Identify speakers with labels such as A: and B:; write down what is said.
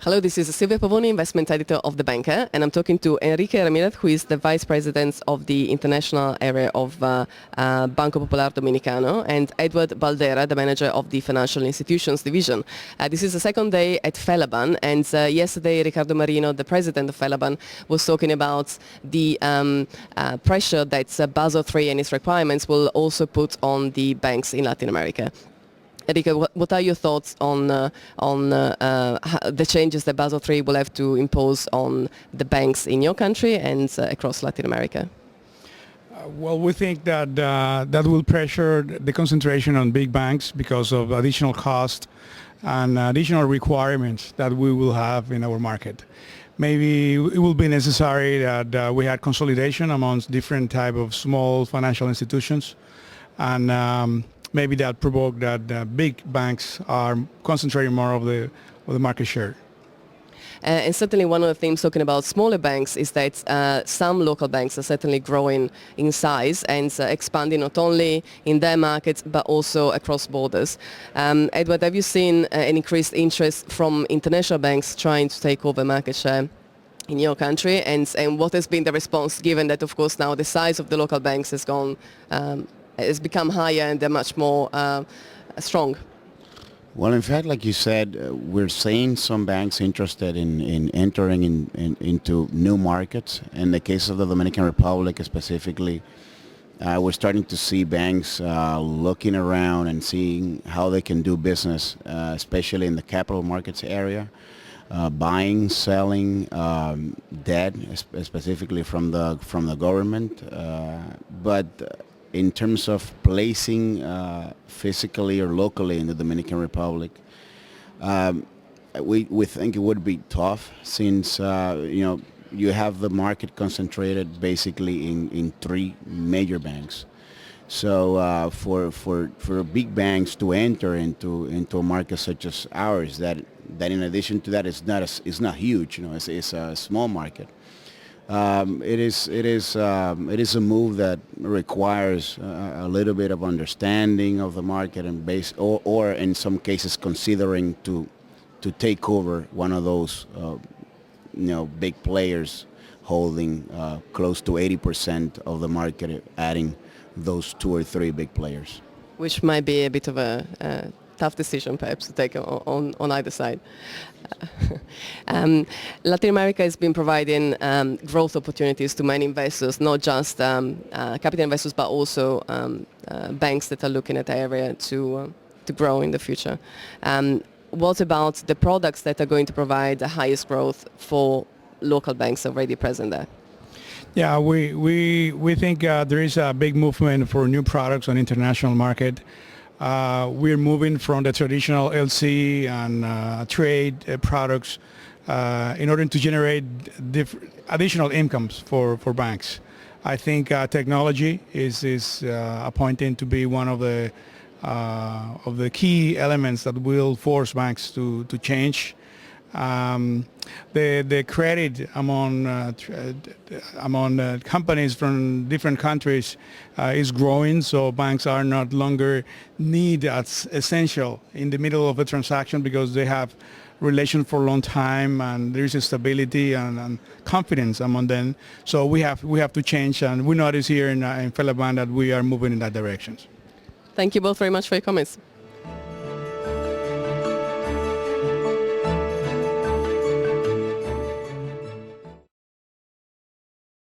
A: Hello, this is Silvia Pavoni, investment editor of the Banco, and I'm talking to Enrique Ramirez, who is the vice president of the international area of Banco Popular Dominicano, and Edward Baldera, the manager of the financial institutions division. This is the second day at Felaban, and yesterday Ricardo Marino, the president of Felaban, was talking about the pressure that Basel III and its requirements will also put on the banks in Latin America. Enrique, what are your thoughts on the changes that Basel III will have to impose on the banks in your country and across Latin America?
B: Well, we think that that will pressure the concentration on big banks because of additional cost and additional requirements that we will have in our market. Maybe it will be necessary that we had consolidation amongst different type of small financial institutions, and maybe that provoked that big banks are concentrating more of the market share.
A: And certainly one of the things talking about smaller banks is that some local banks are certainly growing in size and expanding not only in their markets but also across borders. Edward, have you seen an increased interest from international banks trying to take over market share in your country? And what has been the response, given that, of course, now the size of the local banks has become higher and they're much more strong?
C: Well, in fact, like you said, we're seeing some banks interested in entering into new markets. In the case of the Dominican Republic specifically, we're starting to see banks looking around and seeing how they can do business, especially in the capital markets area, buying, selling debt, specifically from the government, but in terms of placing physically or locally in the Dominican Republic, we think it would be tough since you have the market concentrated basically in three major banks. So for big banks to enter into a market such as ours, that in addition to that is not huge, it's a small market. It is a move that requires a little bit of understanding of the market and or in some cases considering to take over one of those big players holding close to 80% of the market, adding those two or three big players.
A: Which might be a bit of a tough decision perhaps to take on either side. Latin America has been providing growth opportunities to many investors, not just capital investors, but also banks that are looking at the area to grow in the future. What about the products that are going to provide the highest growth for local banks already present there?
B: Yeah, we think there is a big movement for new products on international market. We're moving from the traditional LC and trade products in order to generate additional incomes for banks. I think technology is pointing to be one of the key elements that will force banks to change. The credit among companies from different countries is growing, so banks are not longer need as essential in the middle of a transaction because they have relations for a long time and there is a stability and confidence among them. So we have to change, and we notice here in Felaban that we are moving in that direction.
A: Thank you both very much for your comments.